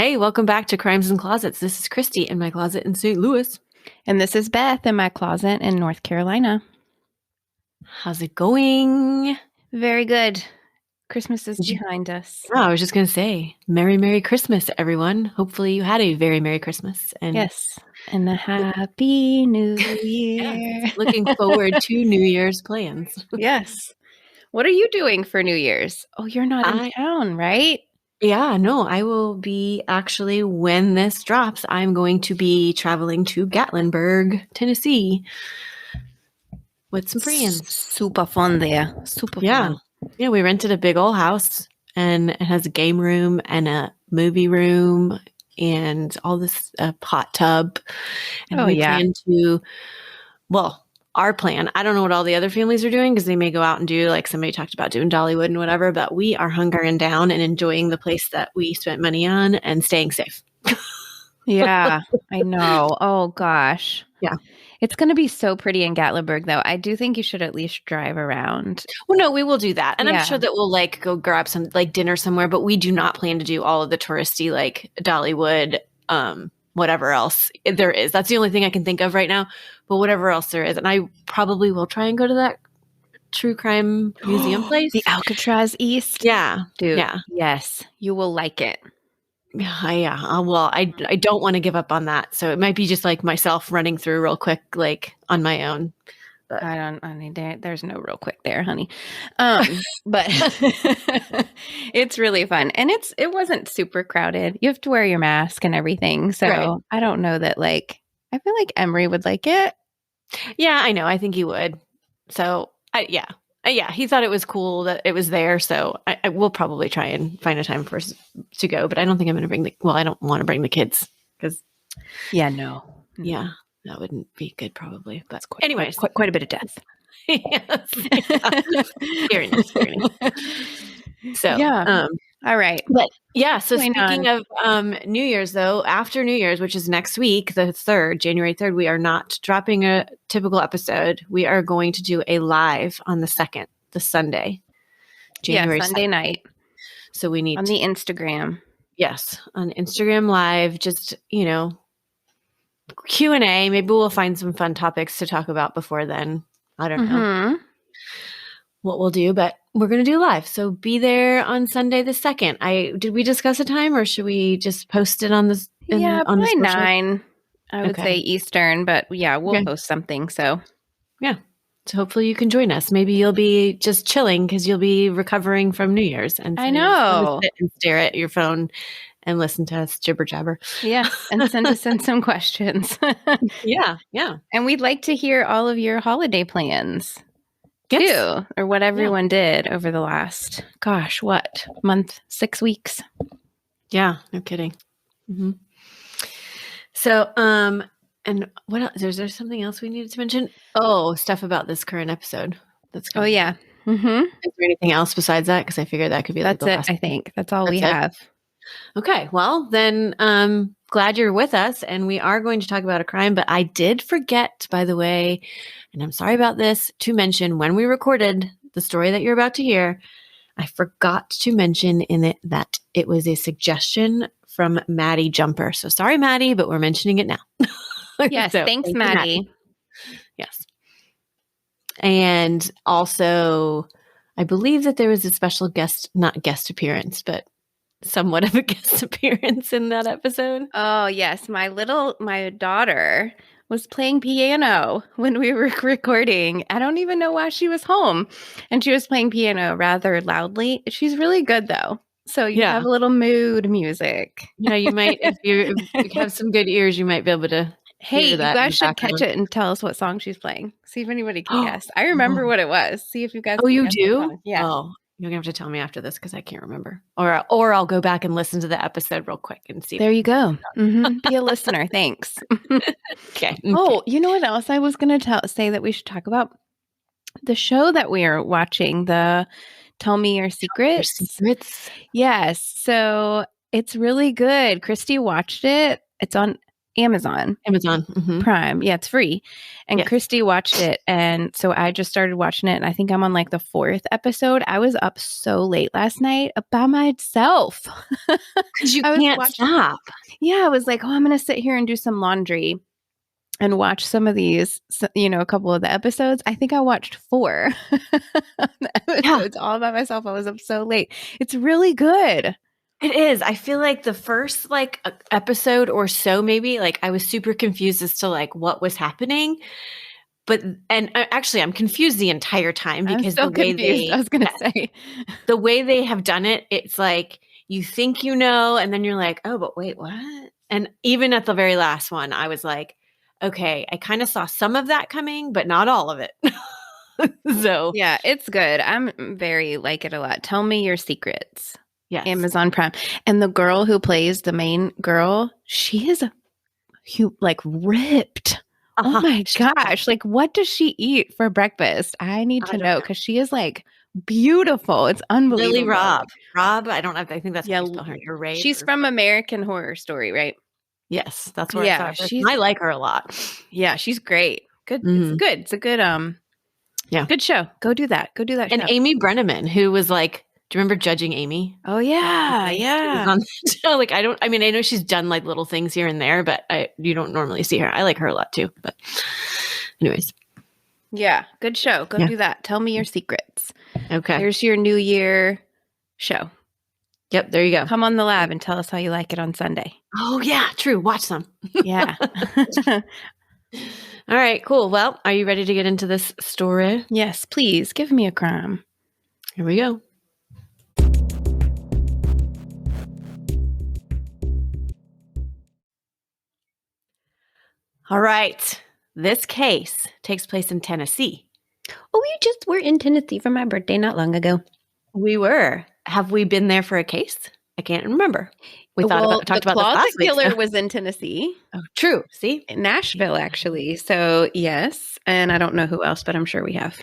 Hey, welcome back to Crimes and Closets. This is Christy in my closet in St. Louis. And this is Beth in my closet in North Carolina. How's it going? Very good. Christmas is behind us. Oh, I was just going to say, Merry Christmas, everyone. Hopefully you had a very Merry Christmas. And yes. And a Happy New Year. Yes, looking forward to New Year's plans. Yes. What are you doing for New Year's? Oh, you're not in town, right? Yeah, no, I will be actually, when this drops, I'm going to be traveling to Gatlinburg, Tennessee with some friends. Super fun there. Super fun. Yeah, we rented a big old house and it has a game room and a movie room and all this hot tub. And we plan to, our plan, I don't know what all the other families are doing because they may go out and do, like somebody talked about doing Dollywood and whatever, but we are hunkering down and enjoying the place that we spent money on and staying safe. Yeah, I know. Oh, gosh. Yeah. It's going to be so pretty in Gatlinburg, though. I do think you should at least drive around. Well, no, we will do that. And I'm sure that we'll go grab some dinner somewhere, but we do not plan to do all of the touristy Dollywood, whatever else there is. That's the only thing I can think of right now, but whatever else there is. And I probably will try and go to that true crime museum place. The Alcatraz East? Yeah. Dude. Yeah. Yes. You will like it. Yeah. Well, I don't want to give up on that. So it might be just myself running through real quick, on my own. But there's no real quick there, honey. But it's really fun. And it wasn't super crowded. You have to wear your mask and everything. So I don't know that I feel like Emery would like it. Yeah, I know. I think he would. So he thought it was cool that it was there. So I will probably try and find a time for us to go, but I don't think I'm going to bring I don't want to bring the kids because. Yeah, no. Yeah, that wouldn't be good probably. But anyways, quite a bit of death. Yes. Very nice. So, yeah. All right. But yeah, so speaking of New Year's, though, after New Year's, which is next week, the 3rd, January 3rd, we are not dropping a typical episode. We are going to do a live on the 2nd, the Sunday, January Sunday 2nd. Night. So we need on the Instagram. Yes, on Instagram Live, just, Q&A. Maybe we'll find some fun topics to talk about before then. I don't know what we'll do, but we're going to do live. So be there on Sunday the 2nd. Did we discuss a time or should we just post it on this? Probably 9, I would say Eastern, but we'll post something. So yeah. So hopefully you can join us. Maybe you'll be just chilling because you'll be recovering from New Year's. And so I know. Sit and stare at your phone and listen to us jibber jabber. Yeah. And send us in some questions. Yeah. And we'd like to hear all of your holiday plans. Too, or what everyone did over the last, month, 6 weeks. Yeah, no kidding. Mm-hmm. So, and what else? Is there something else we needed to mention? Oh, stuff about this current episode. Oh, yeah. Mm-hmm. Is there anything else besides that? Because I figured that could be that's it. I think that's all we have. Okay, well then, glad you're with us, and we are going to talk about a crime. But I did forget, by the way, and I'm sorry about this, to mention when we recorded the story that you're about to hear, I forgot to mention in it that it was a suggestion from Maddie Jumper. So sorry, Maddie, but we're mentioning it now. Yes, thanks, Maddie. Yes. And also, I believe that there was a special not guest appearance, but somewhat of a guest appearance in that episode. Oh, yes. My daughter was playing piano when we were recording. I don't even know why she was home. And she was playing piano rather loudly. She's really good, though. So you have a little mood music. Yeah, you might, if you have some good ears, you might be able to Hey, you guys should catch it and tell us what song she's playing. See if anybody can guess. I remember what it was. See if you guys can guess do? Yeah. Oh, you're going to have to tell me after this because I can't remember. Or I'll go back and listen to the episode real quick and see. There you go. Be a listener. Thanks. Okay. Oh, you know what else I was going to say that we should talk about? The show that we are watching, the Tell Me Your Secrets. Yes. So it's really good. Christy watched it. It's on Amazon Amazon. Mm-hmm. Prime. Yeah, it's free. And Yes. Christy watched it. And so I just started watching it. And I think I'm on like the 4th episode. I was up so late last night by myself. Because you I was can't watching. stop. Yeah, I was like, I'm going to sit here and do some laundry and watch some of these, a couple of the episodes. I think I watched 4 episodes all by myself. I was up so late. It's really good. It is. I feel like the first episode or so, maybe I was super confused as to what was happening. But actually, I'm confused the entire time because I was going to say the way they have done it, it's like you think and then you're like, oh, but wait, what? And even at the very last one, I was like, okay, I kind of saw some of that coming, but not all of it. So yeah, it's good. I'm very like it a lot. Tell me your secrets. Yes. Amazon Prime. And the girl who plays the main girl, she is ripped. Oh my gosh. Like, what does she eat for breakfast? I need to know because she is beautiful. It's unbelievable. Lily Rob, I don't know. I think that's how you spell her. You're right. She's from American Horror Story, right? Yes, that's where I saw her. I like her a lot. Yeah, she's great. Good. Mm-hmm. It's good. It's a good good show. Go do that. Go do that and show. Amy Brenneman, who was do you remember Judging Amy? Oh yeah, yeah. On the show. I know she's done little things here and there, but you don't normally see her. I like her a lot too. But anyways. Yeah, good show. Go do that. Tell me your secrets. Okay. Here's your New Year show. Yep, there you go. Come on the lab and tell us how you like it on Sunday. Oh yeah, true. Watch some. Yeah. All right, cool. Well, are you ready to get into this story? Yes, please. Give me a crime. Here we go. All right. This case takes place in Tennessee. Oh, we just were in Tennessee for my birthday not long ago. We were. Have we been there for a case? I can't remember. We talked about this last week. The Closet Killer was in Tennessee. Oh, true. See? In Nashville, actually. So, yes. And I don't know who else, but I'm sure we have.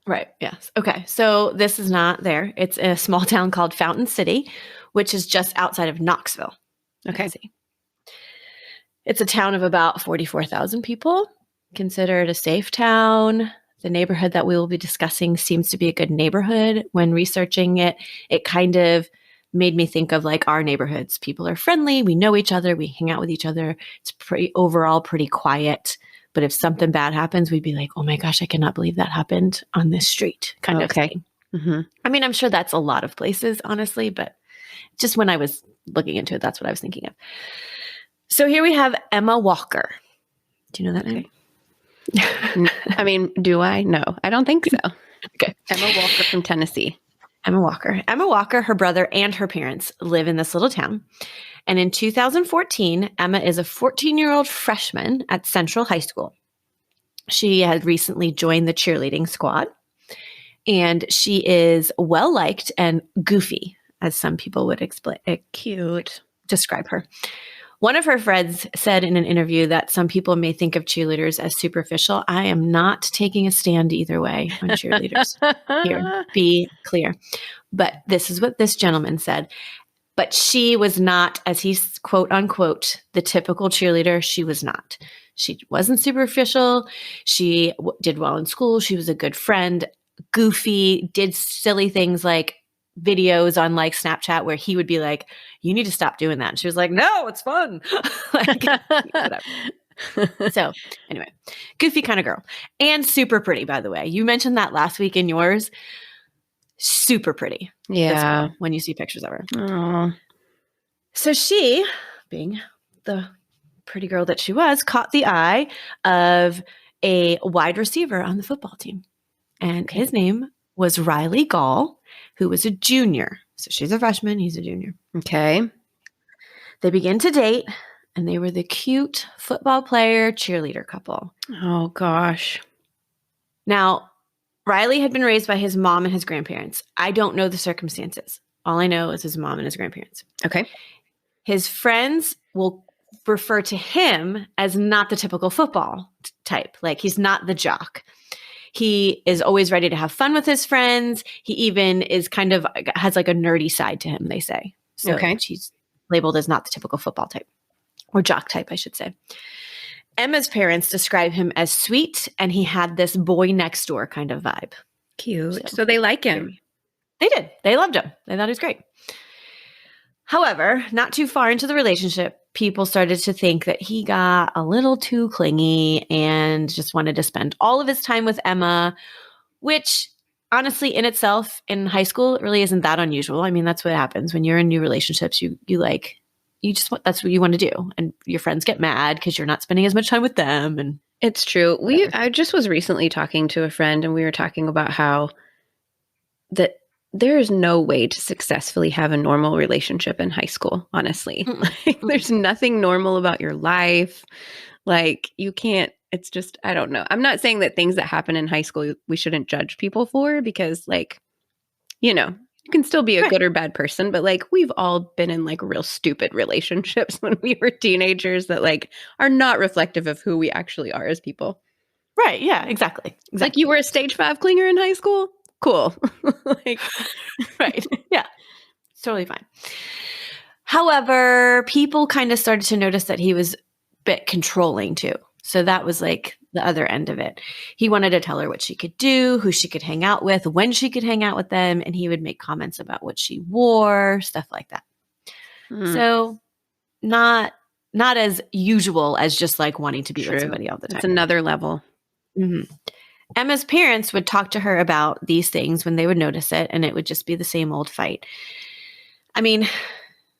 Right. Yes. Okay. So this is not there. It's a small town called Fountain City, which is just outside of Knoxville. Okay. It's a town of about 44,000 people, considered a safe town. The neighborhood that we will be discussing seems to be a good neighborhood. When researching it, it kind of made me think of our neighborhoods. People are friendly. We know each other. We hang out with each other. It's overall pretty quiet. But if something bad happens, we'd be like, oh my gosh, I cannot believe that happened on this street kind of thing. Mm-hmm. I mean, I'm sure that's a lot of places, honestly, but just when I was looking into it, that's what I was thinking of. So here we have Emma Walker. Do you know that name? I mean, do I? No, I don't think so. Okay. Emma Walker from Tennessee. Emma Walker, her brother, and her parents live in this little town. And in 2014, Emma is a 14-year-old freshman at Central High School. She had recently joined the cheerleading squad. And she is well-liked and goofy, as some people would describe her. One of her friends said in an interview that some people may think of cheerleaders as superficial. I am not taking a stand either way on cheerleaders. Here, be clear. But this is what this gentleman said. But she was not, as he's quote unquote, the typical cheerleader. She was not. She wasn't superficial. She did well in school. She was a good friend, goofy, did silly things like videos on Snapchat where he would be like, you need to stop doing that. And she was like, no, it's fun. Whatever. So anyway, goofy kind of girl and super pretty, by the way. You mentioned that last week in yours. Super pretty. Yeah. When you see pictures of her. Aww. So she, being the pretty girl that she was, caught the eye of a wide receiver on the football team. And his name was Riley Gall, who was a junior. So she's a freshman. He's a junior. Okay. They began to date, and they were the cute football player cheerleader couple. Oh, gosh. Now, Riley had been raised by his mom and his grandparents. I don't know the circumstances. All I know is his mom and his grandparents. Okay. His friends will refer to him as not the typical football type. He's not the jock. He is always ready to have fun with his friends. He even is kind of has a nerdy side to him, they say. So he's labeled as not the typical football type. or jock type, I should say. Emma's parents describe him as sweet, and he had this boy next door kind of vibe. Cute. So they like him. They did. They loved him. They thought he was great. However, not too far into the relationship, people started to think that he got a little too clingy and just wanted to spend all of his time with Emma, which honestly in itself in high school, it really isn't that unusual. I mean, that's what happens when you're in new relationships. That's what you want to do. And your friends get mad because you're not spending as much time with them. And it's true. I just was recently talking to a friend, and we were talking about how that there is no way to successfully have a normal relationship in high school, honestly. Like, there's nothing normal about your life. Like, you can't, it's just, I don't know. I'm not saying that things that happen in high school we shouldn't judge people for, because, like, you know, you can still be a good or bad person, but like, we've all been in like real stupid relationships when we were teenagers that like are not reflective of who we actually are as people. Right. Yeah, exactly. Like, you were a stage 5 clinger in high school? Cool. Like, right. Yeah. It's totally fine. However, people kind of started to notice that he was a bit controlling too. So that was like the other end of it. He wanted to tell her what she could do, who she could hang out with, when she could hang out with them, and he would make comments about what she wore, stuff like that. So not as usual as just like wanting to be with somebody all the time. It's another level. Mm-hmm. Emma's parents would talk to her about these things when they would notice it, and it would just be the same old fight. I mean,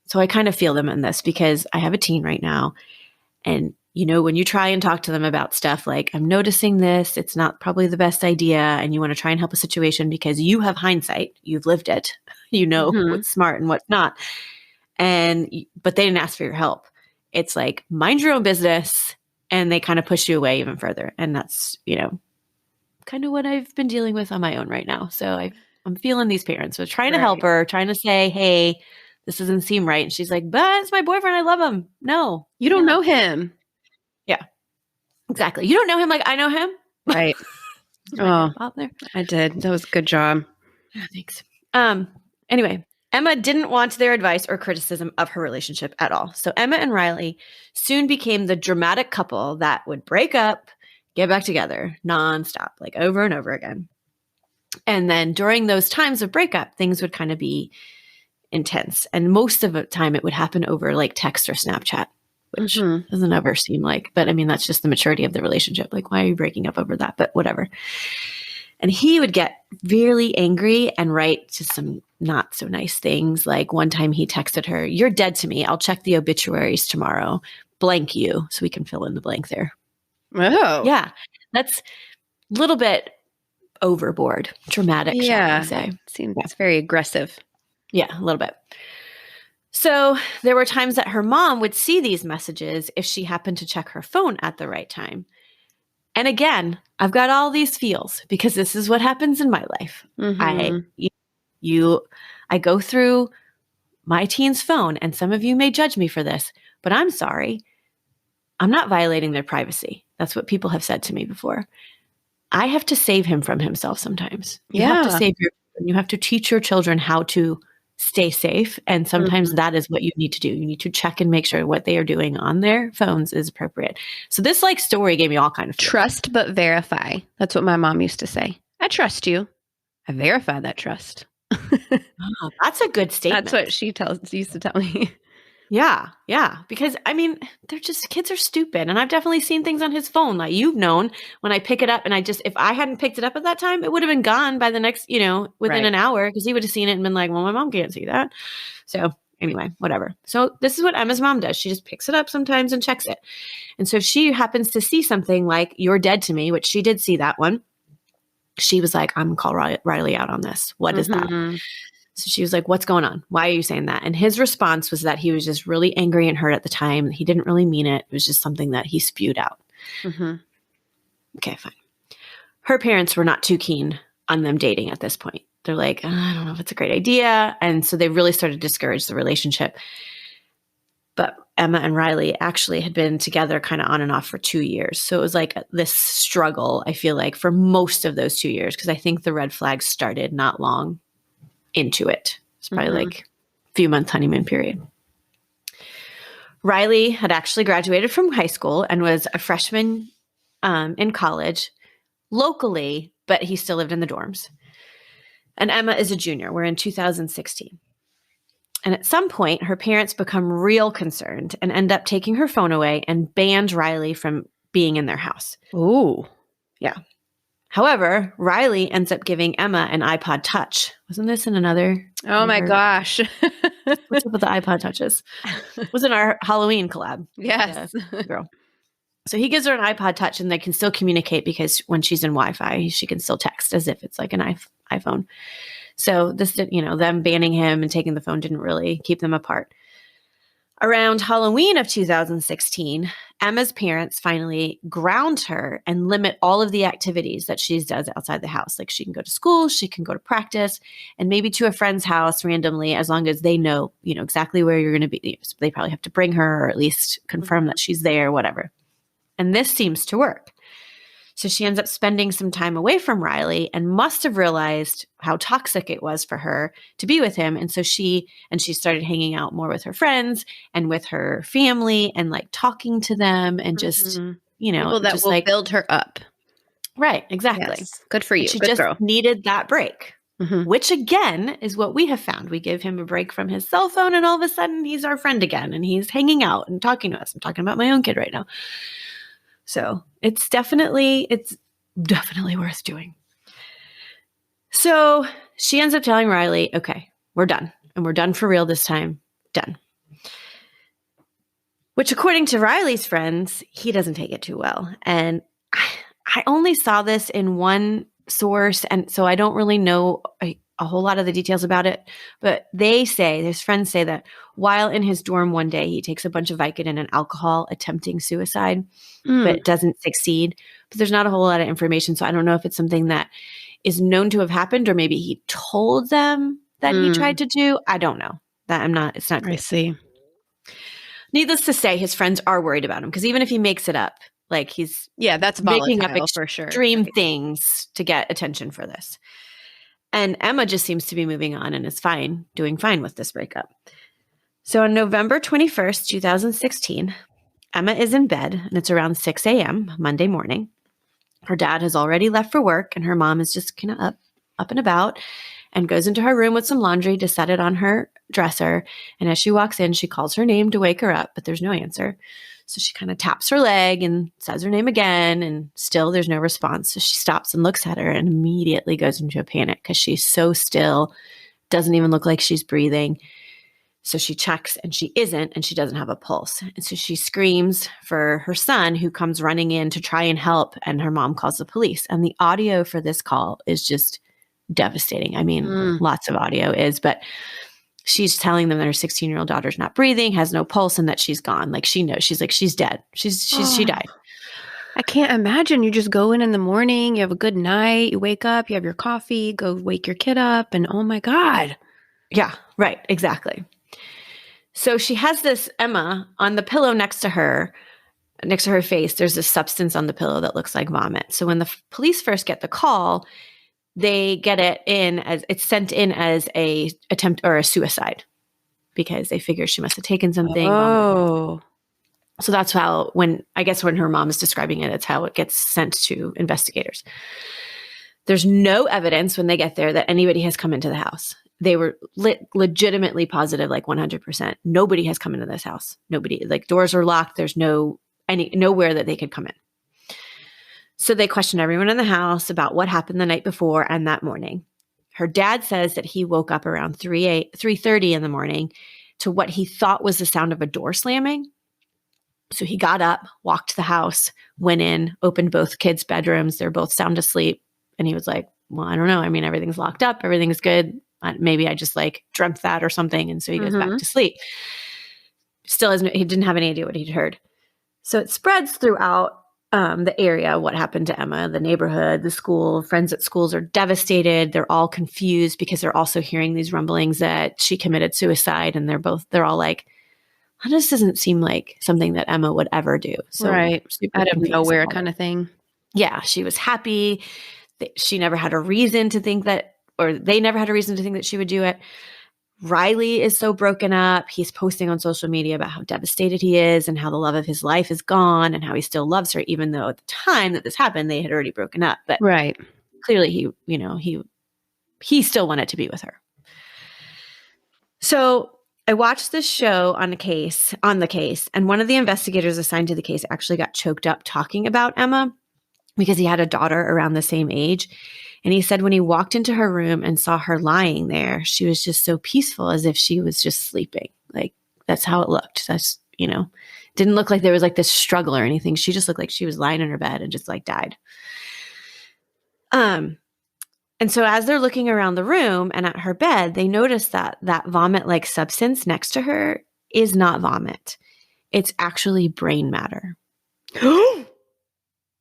so I kind of feel them in this because I have a teen right now, and you know, when you try and talk to them about stuff like, I'm noticing this, it's not probably the best idea, and you want to try and help a situation because you have hindsight, you've lived it, you know what's smart and what's not, but they didn't ask for your help. It's like, mind your own business, and they kind of push you away even further, and that's, you know, kind of what I've been dealing with on my own right now. So I'm feeling these parents. So trying to help her, trying to say, hey, this doesn't seem right. And she's like, but it's my boyfriend. I love him. No. You don't know him. Yeah. Exactly. You don't know him like I know him. Right. Oh, I did. That was a good job. Yeah, thanks. Anyway, Emma didn't want their advice or criticism of her relationship at all. So Emma and Riley soon became the dramatic couple that would break up, get back together nonstop, like over and over again. And then during those times of breakup, things would kind of be intense. And most of the time it would happen over like text or Snapchat, which doesn't ever seem like, but I mean, that's just the maturity of the relationship. Like, why are you breaking up over that? But whatever. And he would get really angry and write just some not so nice things. Like one time he texted her, "You're dead to me. I'll check the obituaries tomorrow. Blank you." So we can fill in the blank there. Oh. Yeah. That's a little bit overboard. Dramatic, shall I say. Seems very aggressive. Yeah, a little bit. So there were times that her mom would see these messages if she happened to check her phone at the right time. And again, I've got all these feels because this is what happens in my life. I go through my teen's phone, and some of you may judge me for this, but I'm sorry. I'm not violating their privacy. That's what people have said to me before. I have to save him from himself sometimes. You have to save you have to teach your children how to stay safe. And sometimes that is what you need to do. You need to check and make sure what they are doing on their phones is appropriate. So this like story gave me all kind of feelings. Trust but verify. That's what my mom used to say. I trust you. I verify that trust. Oh, that's a good statement. That's what she used to tell me. Yeah. Because I mean, kids are stupid. And I've definitely seen things on his phone. Like you've known when I pick it up and if I hadn't picked it up at that time, it would have been gone by the next, within an hour, because he would have seen it and been like, well, my mom can't see that. So anyway, whatever. So this is what Emma's mom does. She just picks it up sometimes and checks it. And so if she happens to see something like "You're dead to me," which she did see that one, she was like, I'm going to call Riley out on this. What is that? So she was like, what's going on? Why are you saying that? And his response was that he was just really angry and hurt at the time. He didn't really mean it. It was just something that he spewed out. Okay, fine. Her parents were not too keen on them dating at this point. They're like, I don't know if it's a great idea. And so they really started to discourage the relationship. But Emma and Riley actually had been together kind of on and off for 2 years. So it was like this struggle, I feel like, for most of those 2 years, because I think the red flags started not long into it. It's probably like a few month honeymoon period. Riley had actually graduated from high school and was a freshman in college locally, but he still lived in the dorms. And Emma is a junior. We're in 2016. And at some point, her parents become real concerned and end up taking her phone away and banned Riley from being in their house. Ooh. Yeah. However, Riley ends up giving Emma an iPod Touch. Wasn't this in another? Oh my gosh. What's up with the iPod Touches? It was in our Halloween collab. Yes. Girl. So he gives her an iPod Touch and they can still communicate because when she's in Wi-Fi, she can still text as if it's like an iPhone. So this, them banning him and taking the phone didn't really keep them apart. Around Halloween of 2016, Emma's parents finally ground her and limit all of the activities that she does outside the house. Like she can go to school, she can go to practice, and maybe to a friend's house randomly, as long as they know, exactly where you're going to be. So they probably have to bring her or at least confirm that she's there, whatever. And this seems to work. So she ends up spending some time away from Riley and must have realized how toxic it was for her to be with him. And so she started hanging out more with her friends and with her family and like talking to them and just, people that just will like build her up. Right. Exactly. Yes. Good for you. She Good just girl. needed that break, which again is what we have found. We give him a break from his cell phone and all of a sudden he's our friend again and he's hanging out and talking to us. I'm talking about my own kid right now. So it's definitely worth doing. So she ends up telling Riley, okay, we're done. And we're done for real this time. Done. Which according to Riley's friends, he doesn't take it too well. And I only saw this in one source. And so I don't really know a whole lot of the details about it. But his friends say that while in his dorm one day, he takes a bunch of Vicodin and alcohol attempting suicide, but doesn't succeed. But there's not a whole lot of information. So I don't know if it's something that is known to have happened or maybe he told them that he tried to do. I don't know. It's not clear. I see. Needless to say, his friends are worried about him because even if he makes it up, like that's making up for sure. Extreme things to get attention for this. And Emma just seems to be moving on and is doing fine with this breakup. So on November 21st, 2016, Emma is in bed and it's around 6 a.m. Monday morning. Her dad has already left for work and her mom is just kind of up and about and goes into her room with some laundry to set it on her dresser. And as she walks in, she calls her name to wake her up, but there's no answer. So she kind of taps her leg and says her name again, and still there's no response. So she stops and looks at her and immediately goes into a panic because she's so still, doesn't even look like she's breathing. So she checks and she isn't, and she doesn't have a pulse. And so she screams for her son, who comes running in to try and help, and her mom calls the police. And the audio for this call is just devastating. I mean, lots of audio is, but she's telling them that her 16-year-old daughter's not breathing, has no pulse, and that she's gone. Like she knows. She's like, she's dead. She died. I can't imagine. You just go in the morning, you have a good night, you wake up, you have your coffee, go wake your kid up, and oh my God. Yeah, right. Exactly. So she has this Emma on the pillow next to her face. There's this substance on the pillow that looks like vomit. So when the police first get the call, they get it's sent in as a attempt or a suicide because they figure she must have taken something. Oh. So that's how, when her mom is describing it, it's how it gets sent to investigators. There's no evidence when they get there that anybody has come into the house. They were legitimately positive, like 100%. Nobody has come into this house. Nobody, like doors are locked. There's nowhere that they could come in. So they questioned everyone in the house about what happened the night before and that morning. Her dad says that he woke up around 3:30 in the morning to what he thought was the sound of a door slamming. So he got up, walked the house, went in, opened both kids' bedrooms. They're both sound asleep. And he was like, well, I don't know. I mean, everything's locked up. Everything's good. Maybe I just like dreamt that or something. And so he goes back to sleep. He didn't have any idea what he'd heard. So it spreads throughout the area, what happened to Emma, the neighborhood, the school. Friends at schools are devastated. They're all confused because they're also hearing these rumblings that she committed suicide. And they're all like, this doesn't seem like something that Emma would ever do. So right. Out of nowhere kind of thing. Yeah. She was happy. She never had a reason to think that, or they never had a reason to think that she would do it. Riley is so broken up. He's posting on social media about how devastated he is and how the love of his life is gone and how he still loves her, even though at the time that this happened, they had already broken up. But clearly he still wanted to be with her. So I watched this show on the case, and one of the investigators assigned to the case actually got choked up talking about Emma because he had a daughter around the same age. And he said when he walked into her room and saw her lying there, she was just so peaceful, as if she was just sleeping. Like, that's how it looked. That's, didn't look like there was like this struggle or anything. She just looked like she was lying in her bed and just like died. And so as they're looking around the room and at her bed, they notice that vomit-like substance next to her is not vomit. It's actually brain matter.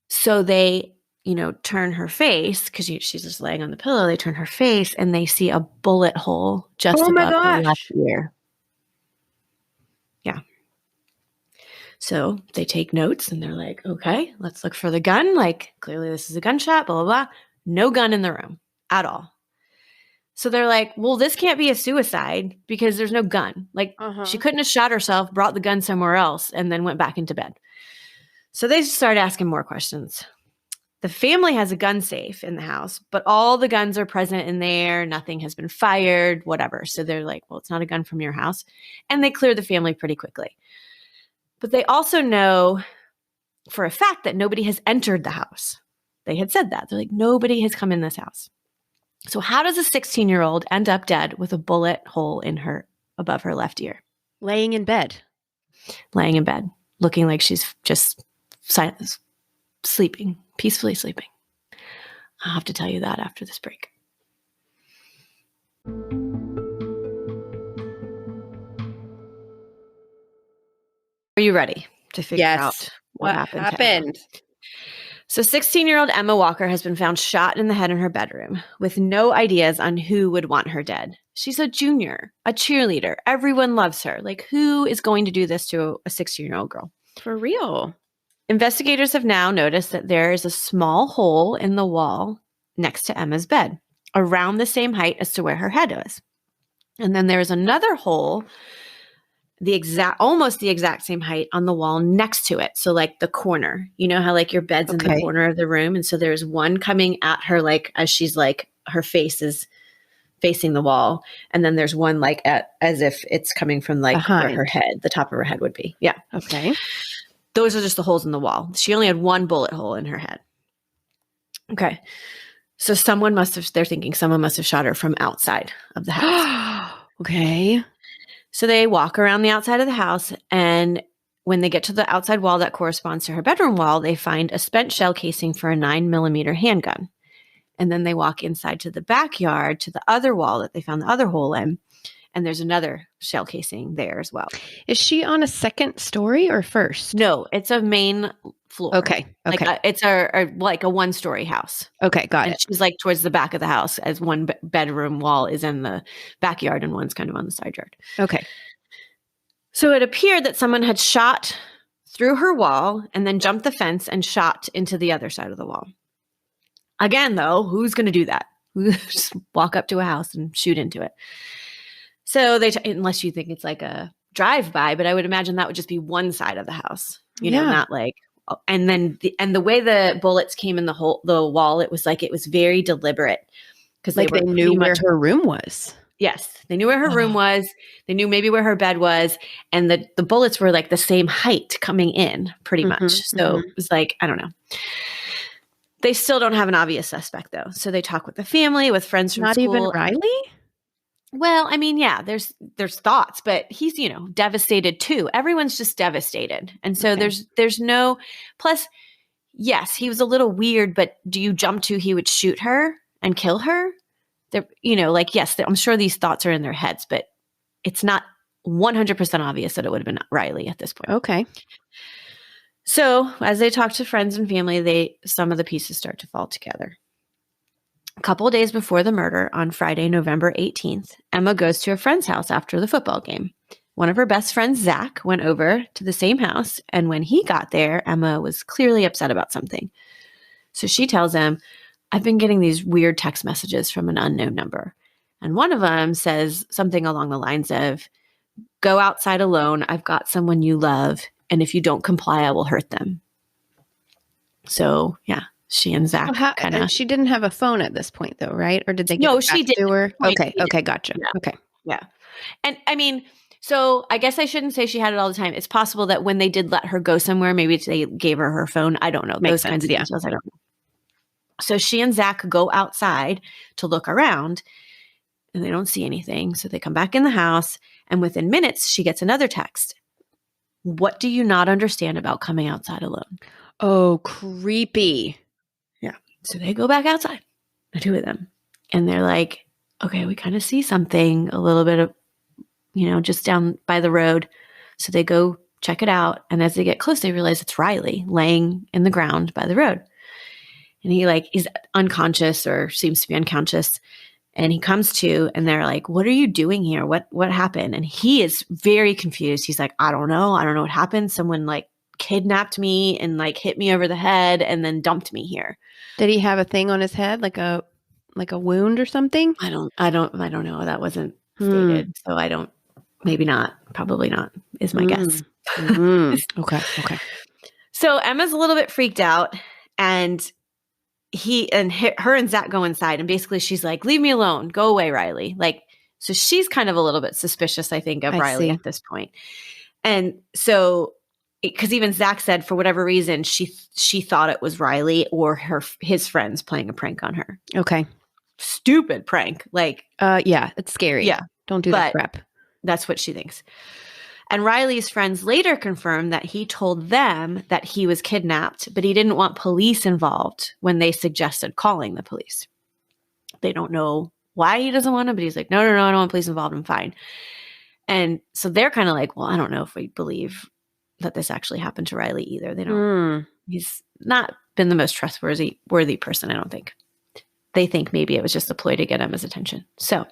So they turn her face, because she's just laying on the pillow. They turn her face and they see a bullet hole just above her left ear. Yeah. So they take notes and they're like, okay, let's look for the gun. Like, clearly this is a gunshot, blah, blah, blah. No gun in the room at all. So they're like, well, this can't be a suicide because there's no gun. Like, she couldn't have shot herself, brought the gun somewhere else, and then went back into bed. So they started asking more questions. The family has a gun safe in the house, but all the guns are present in there. Nothing has been fired, whatever. So they're like, well, it's not a gun from your house. And they clear the family pretty quickly. But they also know for a fact that nobody has entered the house. They had said that. They're like, nobody has come in this house. So how does a 16-year-old end up dead with a bullet hole in her above her left ear? Laying in bed, looking like she's just sleeping, peacefully sleeping. I'll have to tell you that after this break. Are you ready to figure out what happened? So 16-year-old Emma Walker has been found shot in the head in her bedroom with no ideas on who would want her dead. She's a junior, a cheerleader. Everyone loves her. Like, who is going to do this to a 16-year-old girl? For real. Investigators have now noticed that there is a small hole in the wall next to Emma's bed, around the same height as to where her head was. And then there's another hole, almost the exact same height on the wall next to it. So like the corner, you know how like your bed's in the corner of the room. And so there's one coming at her, like as she's like, her face is facing the wall. And then there's one like as if it's coming from like where her head, the top of her head would be. Yeah. Okay. Those are just the holes in the wall. She only had one bullet hole in her head. Okay. So they're thinking someone must have shot her from outside of the house. Okay. So they walk around the outside of the house, and when they get to the outside wall that corresponds to her bedroom wall, they find a spent shell casing for a 9mm handgun. And then they walk inside to the backyard to the other wall that they found the other hole in, and there's another shell casing there as well. Is she on a second story or first? No, it's a main floor. Okay. Like it's a one-story house. Okay, got it. She's like towards the back of the house, as one bedroom wall is in the backyard and one's kind of on the side yard. Okay. So it appeared that someone had shot through her wall and then jumped the fence and shot into the other side of the wall. Again, though, who's going to do that? Just walk up to a house and shoot into it. So unless you think it's like a drive-by, but I would imagine that would just be one side of the house, not like. And then the way the bullets came in the wall, it was very deliberate, because they knew where her room was. Yes, they knew where her room was. They knew maybe where her bed was, and the bullets were like the same height coming in, pretty much. So it was like, I don't know. They still don't have an obvious suspect though, so they talk with the family, with friends from school. Not even Riley? Well, I mean, yeah, there's thoughts, but he's, devastated too. Everyone's just devastated. And so there's no, plus, yes, he was a little weird, but do you jump to he would shoot her and kill her? Yes, I'm sure these thoughts are in their heads, but it's not 100% obvious that it would have been Riley at this point. Okay. So as they talk to friends and family, some of the pieces start to fall together. A couple of days before the murder, on Friday, November 18th, Emma goes to a friend's house after the football game. One of her best friends, Zach, went over to the same house, and when he got there, Emma was clearly upset about something. So she tells him, I've been getting these weird text messages from an unknown number. And one of them says something along the lines of, go outside alone. I've got someone you love. And if you don't comply, I will hurt them. So, yeah, she and Zach kind of. She didn't have a phone at this point, though, right? Or did they get No, it she back did. to her? Okay, gotcha. Yeah. Okay. Yeah. And I mean, so I guess I shouldn't say she had it all the time. It's possible that when they did let her go somewhere, maybe they gave her phone. I don't know. Those kinds of details, I don't know. So she and Zach go outside to look around, and they don't see anything. So they come back in the house, and within minutes, she gets another text. What do you not understand about coming outside alone? Oh, creepy. Yeah. So they go back outside, the two of them, and they're like, okay, we kind of see something a little bit of, just down by the road. So they go check it out. And as they get close, they realize it's Riley laying in the ground by the road. And he's unconscious or seems to be unconscious. And he comes to, and they're like, what are you doing here? What happened? And he is very confused. He's like, I don't know. I don't know what happened. Someone kidnapped me and hit me over the head and then dumped me here. Did he have a thing on his head, like a wound or something? I don't know. That wasn't stated. So maybe not, probably not is my guess. Okay. So Emma's a little bit freaked out, and her and Zach go inside, and basically she's like, leave me alone. Go away, Riley. So she's kind of a little bit suspicious, I think, of Riley at this point. And so, because even Zach said for whatever reason, she thought it was Riley or his friends playing a prank on her. Okay. Stupid prank. Yeah, it's scary. Yeah. Don't do that crap. That's what she thinks. And Riley's friends later confirmed that he told them that he was kidnapped, but he didn't want police involved when they suggested calling the police. They don't know why he doesn't want them, but he's like, no, I don't want police involved. I'm fine. And so they're kind of like, well, I don't know if we believe that this actually happened to Riley either. They don't. He's not been the most trustworthy person, I don't think. They think maybe it was just a ploy to get Emma's attention. So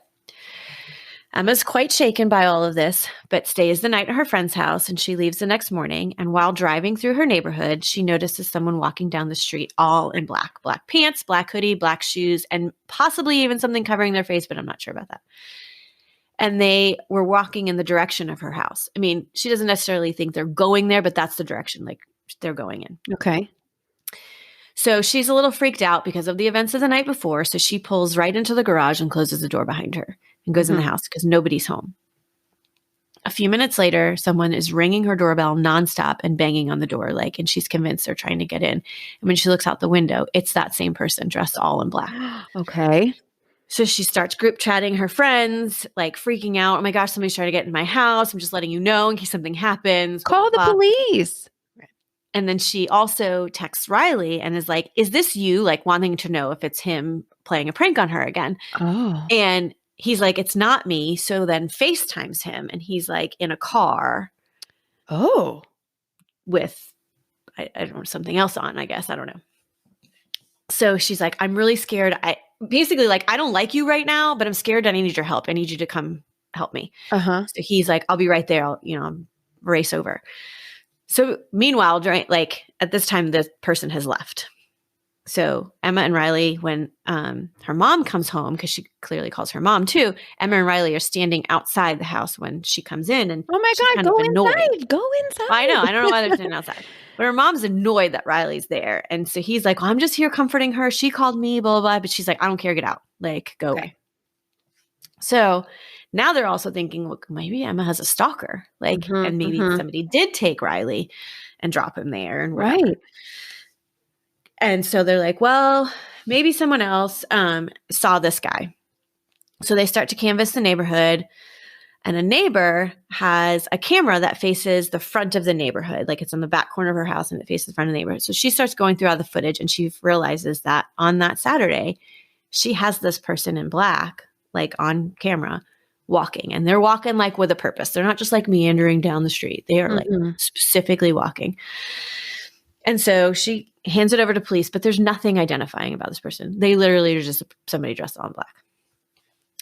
Emma's quite shaken by all of this, but stays the night at her friend's house, and she leaves the next morning. And while driving through her neighborhood, she notices someone walking down the street all in black. Black pants, black hoodie, black shoes, and possibly even something covering their face, but I'm not sure about that. And they were walking in the direction of her house. I mean, she doesn't necessarily think they're going there, but that's the direction they're going in. Okay. So she's a little freaked out because of the events of the night before. So she pulls right into the garage and closes the door behind her and goes in the house because nobody's home. A few minutes later, someone is ringing her doorbell nonstop and banging on the door, and she's convinced they're trying to get in. And when she looks out the window, it's that same person dressed all in black. Okay. So she starts group chatting her friends, freaking out. Oh my gosh, somebody's trying to get in my house. I'm just letting you know in case something happens. Call the police. And then she also texts Riley and is like, is this you? Wanting to know if it's him playing a prank on her again. Oh. And he's like, it's not me. So then FaceTimes him, and he's in a car. Oh. With, I don't know, something else on, I guess. I don't know. So she's like, I'm really scared. I don't like you right now, but I'm scared and I need your help. I need you to come help me. So he's like, I'll be right there. I'll race over. So meanwhile, at this time, the person has left. So Emma and Riley, when her mom comes home, because she clearly calls her mom too, Emma and Riley are standing outside the house when she comes in. And oh my God, go inside. Go inside. I know. I don't know why they're standing outside. But her mom's annoyed that Riley's there. And so he's like, well, I'm just here comforting her. She called me, blah, blah, blah. But she's like, I don't care. Get out. Go away. So now they're also thinking, look, maybe Emma has a stalker, and maybe somebody did take Riley and drop him there. And whatever. Right. And so they're like, well, maybe someone else saw this guy. So they start to canvass the neighborhood, and a neighbor has a camera that faces the front of the neighborhood. It's in the back corner of her house, and it faces the front of the neighborhood. So she starts going through all the footage, and she realizes that on that Saturday, she has this person in black, on camera, walking. And they're walking with a purpose. They're not just meandering down the street. They are specifically walking. And so she hands it over to police, but there's nothing identifying about this person. They literally are just somebody dressed all in black.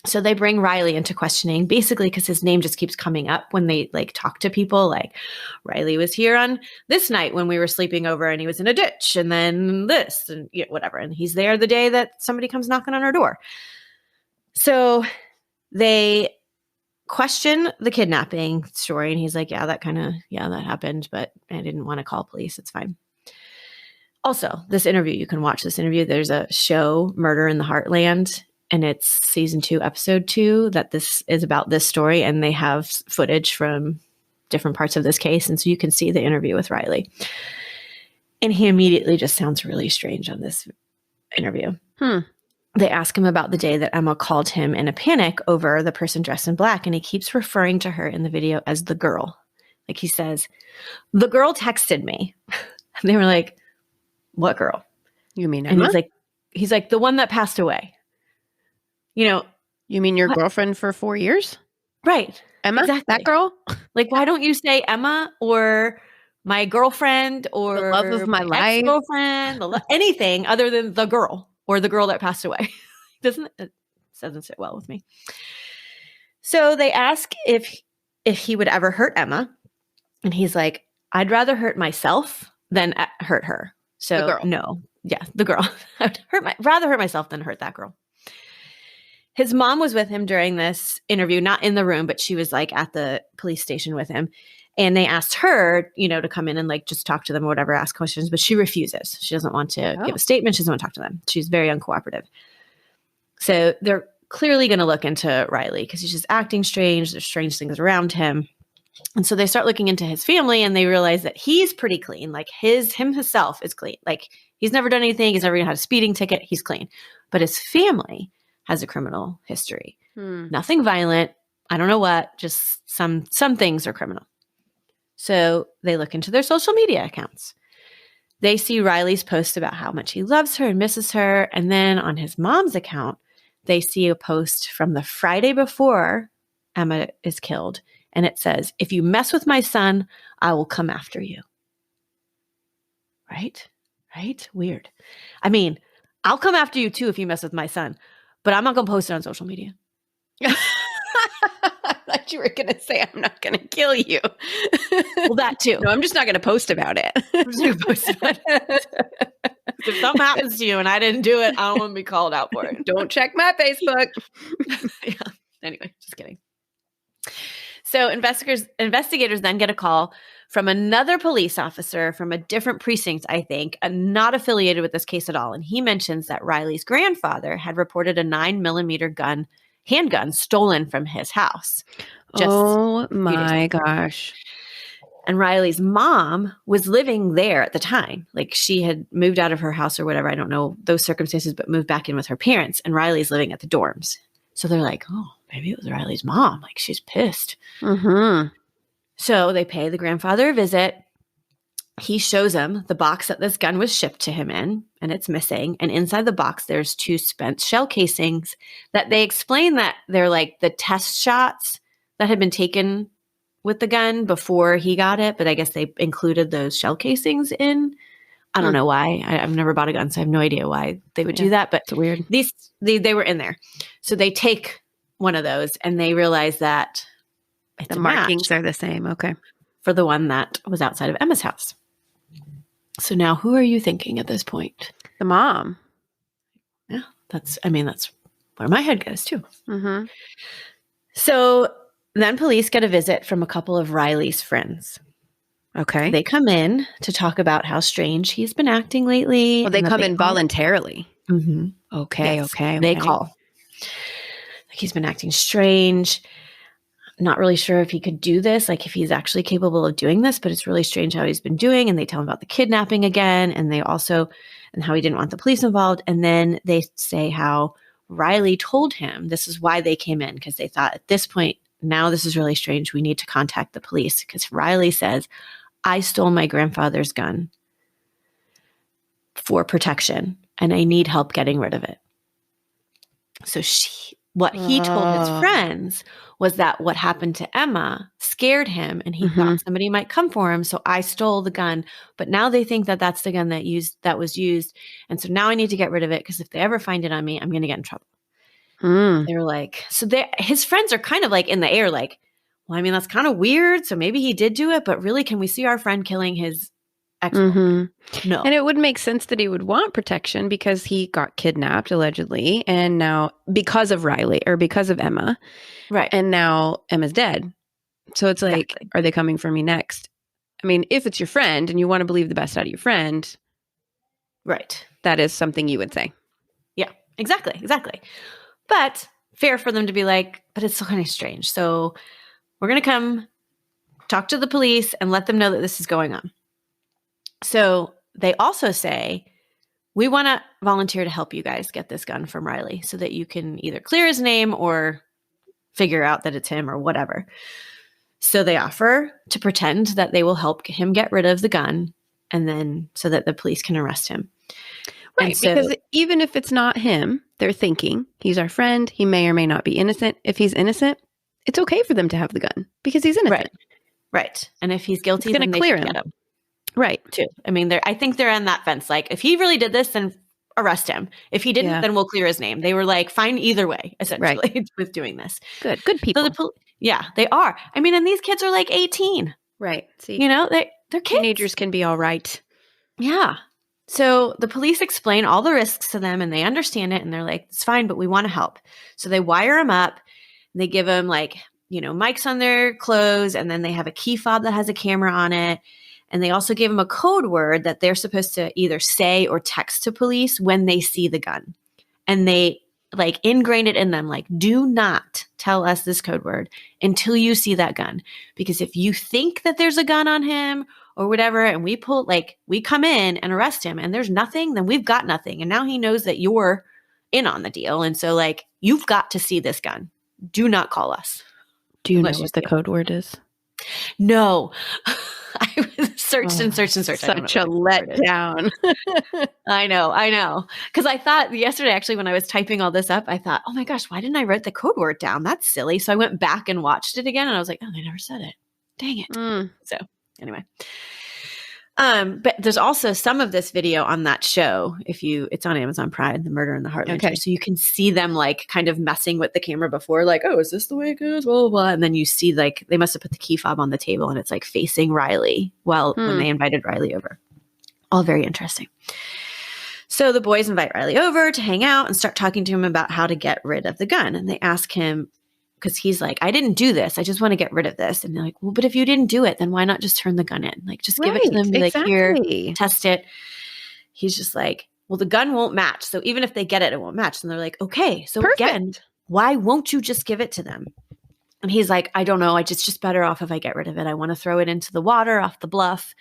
So they bring Riley into questioning, basically because his name just keeps coming up when they talk to people. Riley was here on this night when we were sleeping over, and he was in a ditch, and then this and whatever. And he's there the day that somebody comes knocking on our door. So They question the kidnapping story, and he's like, yeah, that happened, but I didn't want to call police. It's fine. Also, this interview, you can watch this interview. There's a show, Murder in the Heartland, and it's season 2, episode 2, that this is about this story, and they have footage from different parts of this case, and so you can see the interview with Riley. And he immediately just sounds really strange on this interview. They ask him about the day that Emma called him in a panic over the person dressed in black, and he keeps referring to her in the video as the girl. Like he says, the girl texted me. And they were like, what girl? You mean Emma? And he's like, the one that passed away. You mean your girlfriend for 4 years? Right. Emma? Exactly. That girl? Like, why don't you say Emma or my girlfriend or the love of my life, ex-girlfriend, anything other than the girl or the girl that passed away? It doesn't sit well with me. So they ask if he would ever hurt Emma. And he's like, I'd rather hurt myself than hurt her. So the girl. No. Yeah, the girl. I'd rather hurt myself than hurt that girl. His mom was with him during this interview, not in the room, but she was like at the police station with him. And they asked her, to come in and like just talk to them or whatever, ask questions, but she refuses. She doesn't want to give a statement. She doesn't want to talk to them. She's very uncooperative. So they're clearly going to look into Riley because he's just acting strange. There's strange things around him. And so they start looking into his family and they realize that he's pretty clean. Like himself is clean. Like he's never done anything. He's never even had a speeding ticket. He's clean. But his family has a criminal history. Nothing violent. I don't know what. Just some things are criminal. So they look into their social media accounts. They see Riley's post about how much he loves her and misses her. And then on his mom's account, they see a post from the Friday before Emma is killed. And it says, if you mess with my son, I will come after you. Right? Weird. I mean, I'll come after you too if you mess with my son, but I'm not going to post it on social media. I thought you were going to say, I'm not going to kill you. Well, that too. No, I'm just not going to post about it. I'm just going to post about it. If something happens to you and I didn't do it, I don't want to be called out for it. Don't check my Facebook. Yeah. Anyway, just kidding. So investigators then get a call from another police officer from a different precinct, I think, not affiliated with this case at all. And he mentions that Riley's grandfather had reported a 9mm handgun stolen from his house. Oh my gosh. And Riley's mom was living there at the time. Like she had moved out of her house or whatever. I don't know those circumstances, but moved back in with her parents. And Riley's living at the dorms. So they're like, oh, maybe it was Riley's mom. Like she's pissed. Mm-hmm. So they pay the grandfather a visit. He shows them the box that this gun was shipped to him in, and it's missing. And inside the box, there's 2 spent shell casings that they explain that they're like the test shots that had been taken with the gun before he got it. But I guess they included those shell casings in. I don't know why. I've never bought a gun, so I have no idea why they would do that. But it's weird. They were in there. So they take one of those and they realize that the markings are the same. Okay. For the one that was outside of Emma's house. So now who are you thinking at this point? The mom. Yeah, that's where my head goes too. Mm-hmm. So then police get a visit from a couple of Riley's friends. Okay. They come in to talk about how strange he's been acting lately. Well, they come in voluntarily. Mm-hmm. Okay, yes, okay. They call. Like he's been acting strange. Not really sure if he could do this, like if he's actually capable of doing this, but it's really strange how he's been doing. And they tell him about the kidnapping again. And how he didn't want the police involved. And then they say how Riley told him this is why they came in, because they thought at this point, now this is really strange. We need to contact the police because Riley says, I stole my grandfather's gun for protection and I need help getting rid of it. So what he told his friends was that what happened to Emma scared him and he thought somebody might come for him. So I stole the gun, but now they think that that's the gun that was used. And so now I need to get rid of it because if they ever find it on me, I'm going to get in trouble. They were like, his friends are kind of like in the air, like, well, I mean, that's kind of weird. So maybe he did do it, but really, can we see our friend killing his ex-girlfriend. No. And it would make sense that he would want protection because he got kidnapped, allegedly, and now because of Riley or because of Emma. Right. And now Emma's dead. So it's like, are they coming for me next? I mean, if it's your friend and you want to believe the best out of your friend, right, that is something you would say. Yeah, exactly. But fair for them to be like, but it's still kind of strange. So we're going to come talk to the police and let them know that this is going on. So they also say, we want to volunteer to help you guys get this gun from Riley so that you can either clear his name or figure out that it's him or whatever. So they offer to pretend that they will help him get rid of the gun, and then so that the police can arrest him. Right, because even if it's not him, they're thinking, he's our friend, he may or may not be innocent. If he's innocent, it's okay for them to have the gun because he's innocent. Right. And if he's guilty, then they clear him. Get him. Right. Too. I mean, I think they're on that fence. Like, if he really did this, then arrest him. If he didn't, then we'll clear his name. They were like, fine either way, essentially, with doing this. Good people. So they are. I mean, and these kids are like 18. Right. See, they're kids. Teenagers can be all right. Yeah. So the police explain all the risks to them and they understand it. And they're like, it's fine, but we want to help. So they wire them up and they give them mics on their clothes. And then they have a key fob that has a camera on it. And they also give them a code word that they're supposed to either say or text to police when they see the gun. And they ingrained it in them, do not tell us this code word until you see that gun. Because if you think that there's a gun on him or whatever, and we come in and arrest him and there's nothing, then we've got nothing. And now he knows that you're in on the deal. And so you've got to see this gun. Do not call us. Do you know what the code word is? No. I searched and searched. Such a letdown. I know. Because I thought yesterday, actually, when I was typing all this up, I thought, oh my gosh, why didn't I write the code word down? That's silly. So I went back and watched it again and I was like, oh, they never said it. Dang it. So anyway. But there's also some of this video on that show. It's on Amazon Prime, The Murder in the Heartland. Okay. So you can see them kind of messing with the camera before, oh, is this the way it goes? Blah, blah, blah. And then you see they must have put the key fob on the table and it's facing Riley when they invited Riley over. All very interesting. So the boys invite Riley over to hang out and start talking to him about how to get rid of the gun. And they ask him, because he's like, I didn't do this. I just want to get rid of this. And they're like, well, but if you didn't do it, then why not just turn the gun in? Just give it to them. Be here, test it. He's just like, well, the gun won't match. So even if they get it, it won't match. And they're like, okay. So again, why won't you just give it to them? And he's like, I don't know. It's just better off if I get rid of it. I want to throw it into the water off the bluff.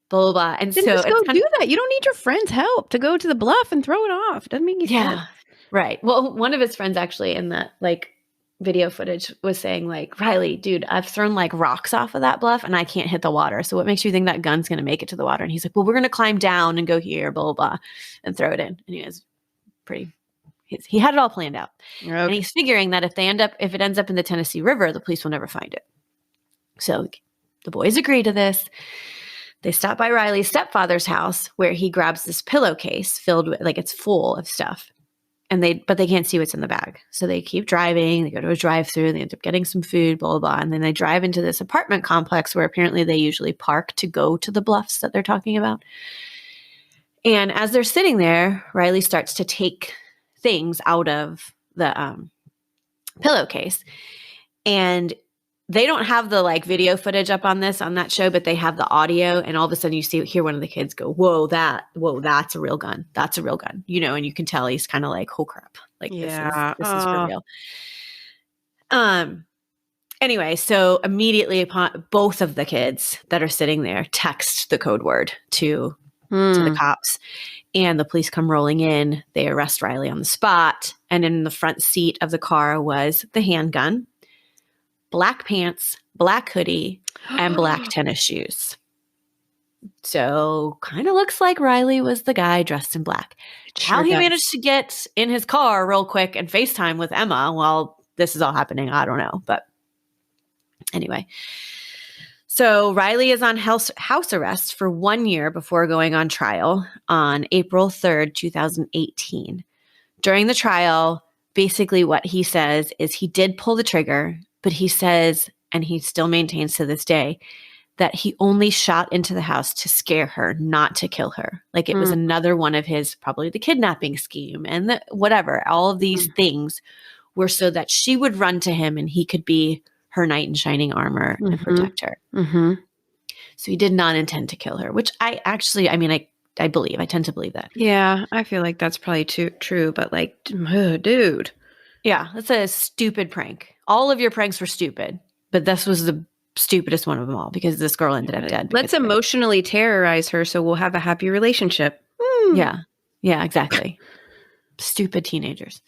Blah, blah, blah. And then so just go do that. You don't need your friend's help to go to the bluff and throw it off. Doesn't make any sense. Right. Well, one of his friends actually in that video footage was saying Riley, dude, I've thrown rocks off of that bluff and I can't hit the water. So what makes you think that gun's going to make it to the water? And he's like, well, we're going to climb down and go here, blah, blah, blah, and throw it in. And he was he had it all planned out. Okay. And he's figuring that if it ends up in the Tennessee River, the police will never find it. So the boys agree to this. They stop by Riley's stepfather's house where he grabs this pillowcase filled with it's full of stuff. But they can't see what's in the bag. So they keep driving. They go to a drive-through. They end up getting some food, blah, blah, blah. And then they drive into this apartment complex where apparently they usually park to go to the bluffs that they're talking about. And as they're sitting there, Riley starts to take things out of the pillowcase. And they don't have the video footage up on that show, but they have the audio. And all of a sudden you hear one of the kids go, whoa, that's a real gun. That's a real gun. And you can tell he's kind of oh crap. This is for real. Anyway, so immediately upon both of the kids that are sitting there text the code word to the cops, and the police come rolling in. They arrest Riley on the spot. And in the front seat of the car was the handgun, black pants, black hoodie, and black tennis shoes. So kind of looks like Riley was the guy dressed in black. How he managed to get in his car real quick and FaceTime with Emma while this is all happening, I don't know. But anyway, so Riley is on house arrest for 1 year before going on trial on April 3rd, 2018. During the trial, basically what he says is he did pull the trigger, but he says, and he still maintains to this day, that he only shot into the house to scare her, not to kill her. Like it was another one of his, probably the kidnapping scheme and the whatever. All of these things were so that she would run to him and he could be her knight in shining armor and protect her. So he did not intend to kill her, which I believe. I tend to believe that. Yeah, I feel like that's probably true, but like, dude. Yeah, that's a stupid prank. All of your pranks were stupid, but this was the stupidest one of them all because this girl ended up dead. Let's emotionally terrorize her so we'll have a happy relationship. Yeah. Yeah, exactly. Stupid teenagers.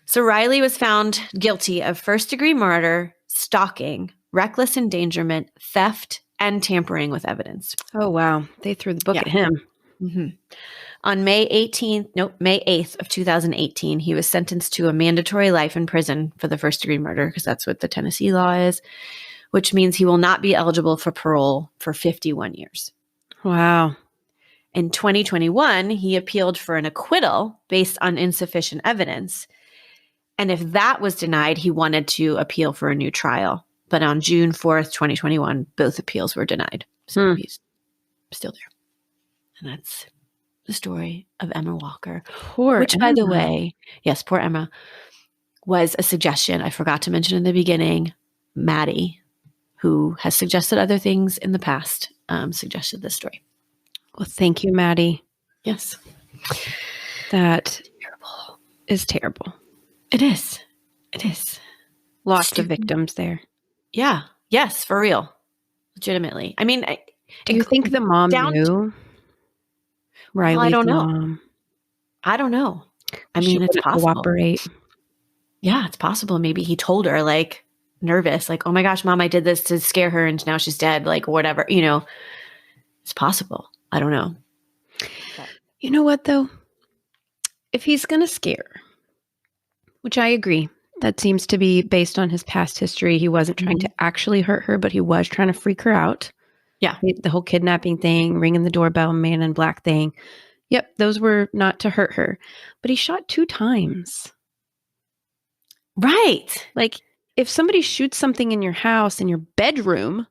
So Riley was found guilty of first-degree murder, stalking, reckless endangerment, theft, and tampering with evidence. Oh, wow. They threw the book at him. On May 8th of 2018, he was sentenced to a mandatory life in prison for the first-degree murder because that's what the Tennessee law is, which means he will not be eligible for parole for 51 years. Wow. In 2021, he appealed for an acquittal based on insufficient evidence. And if that was denied, he wanted to appeal for a new trial. But on June 4th, 2021, both appeals were denied. So he's still there. And that's the story of Emma Walker. Which, by the way, yes, poor Emma, was a suggestion I forgot to mention in the beginning. Maddie, who has suggested other things in the past, suggested this story. Well, thank you, Maddie. Yes. That is terrible. It is. It is. Lots of victims there. Yeah. Yes, for real. Legitimately. I mean, do you think the mom knew? Riley's I don't know. mom. I don't know. I mean, it's possible. Cooperate. Yeah, it's possible. Maybe he told her, like, nervous, like, oh my gosh, Mom, I did this to scare her and now she's dead, like, whatever. You know, it's possible. I don't know. You know what, though? If he's going to scare her, which I agree, that seems to be based on his past history. He wasn't trying to actually hurt her, but he was trying to freak her out. Yeah. The whole kidnapping thing, ringing the doorbell, man in black thing. Yep, those were not to hurt her. But he shot 2 times. Right. Like, if somebody shoots something in your house, in your bedroom,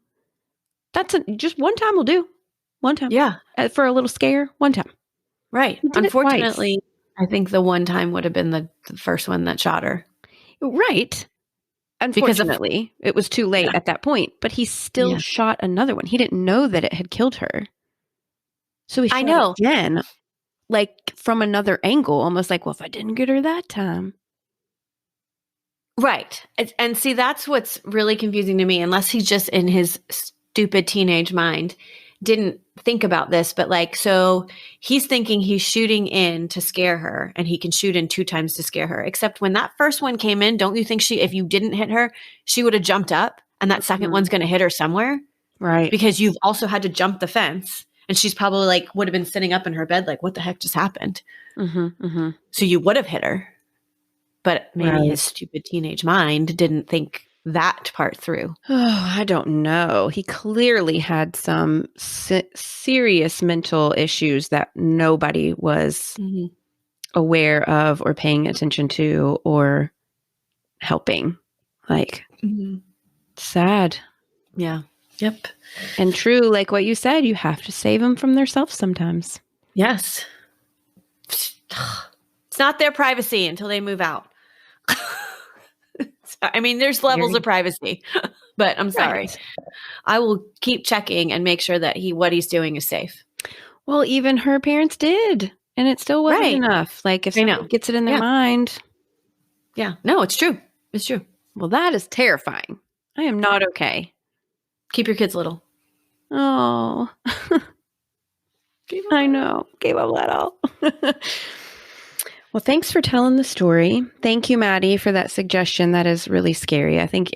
that's just one time will do. One time. Yeah. For a little scare, one time. Right. Unfortunately, I think the one time would have been the first one that shot her. Right. Unfortunately, it was too late at that point, but he still shot another one. He didn't know that it had killed her. So he shot again, like from another angle, almost like, well, if I didn't get her that time. Right. And see, that's what's really confusing to me, unless he's just in his stupid teenage mind didn't think about this, but like, so he's thinking he's shooting in to scare her and he can shoot in 2 times to scare her. Except when that first one came in, don't you think if you didn't hit her, she would have jumped up and that second one's going to hit her somewhere? Right. Because you've also had to jump the fence and she's probably like, would have been sitting up in her bed. Like, what the heck just happened? So you would have hit her, but maybe his stupid teenage mind didn't think that part through. Oh, I don't know. He clearly had some serious mental issues that nobody was aware of or paying attention to or helping. Like, sad. Yeah. Yep. And true, like what you said, you have to save them from themselves sometimes. Yes. It's not their privacy until they move out. I mean, there's levels of privacy, but I'm sorry. Right. I will keep checking and make sure that what he's doing is safe. Well, even her parents did, and it still wasn't enough. Like if someone gets it in their mind. Yeah. No, it's true. It's true. Well, that is terrifying. I am not okay. Keep your kids little. Oh. I know. Gave up little. Well, thanks for telling the story. Thank you, Maddie, for that suggestion. That is really scary. I think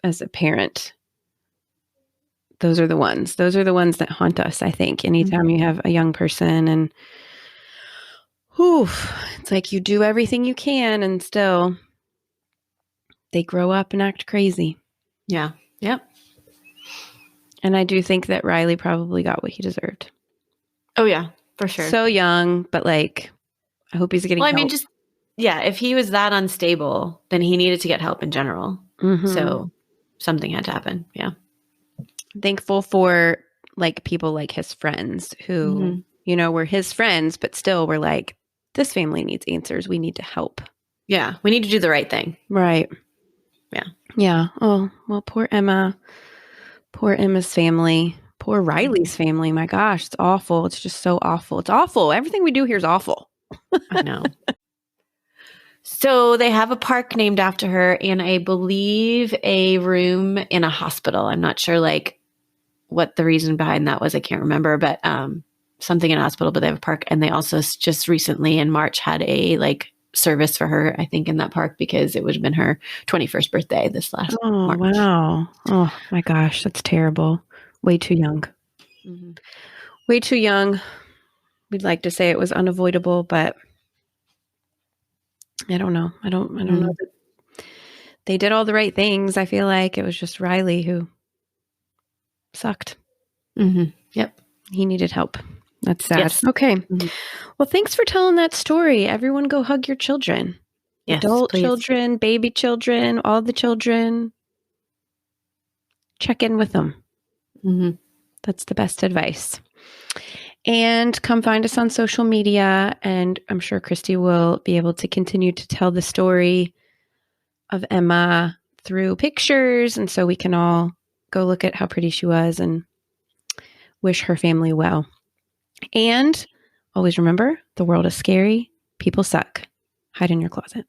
as a parent, those are the ones that haunt us, I think. Anytime you have a young person and it's like you do everything you can and still they grow up and act crazy. Yeah. Yep. And I do think that Riley probably got what he deserved. Oh, yeah, for sure. So young, but like, I hope he's getting help. I mean, if he was that unstable, then he needed to get help in general. So something had to happen. Yeah. thankful for like people like his friends who, were his friends, but still were like, this family needs answers. We need to help. Yeah. We need to do the right thing. Right. Yeah. Yeah. Oh, well, poor Emma. Poor Emma's family. Poor Riley's family. My gosh, it's awful. It's just so awful. It's awful. Everything we do here is awful. I know. So they have a park named after her and I believe a room in a hospital. I'm not sure like what the reason behind that was. I can't remember, but something in a hospital, but they have a park. And they also just recently in March had a like service for her, I think, in that park because it would have been her 21st birthday this last March. Wow. Oh my gosh, that's terrible. Way too young. Mm-hmm. Way too young. We'd like to say it was unavoidable, but I don't know. I don't know that they did all the right things. I feel like it was just Riley who sucked. Yep. He needed help. That's sad. Yes. Okay. Well, thanks for telling that story. Everyone go hug your children. Yes, adult please. Children, baby children, all the children. Check in with them. That's the best advice. And come find us on social media. And I'm sure Christy will be able to continue to tell the story of Emma through pictures. And so we can all go look at how pretty she was and wish her family well. And always remember, the world is scary. People suck. Hide in your closet.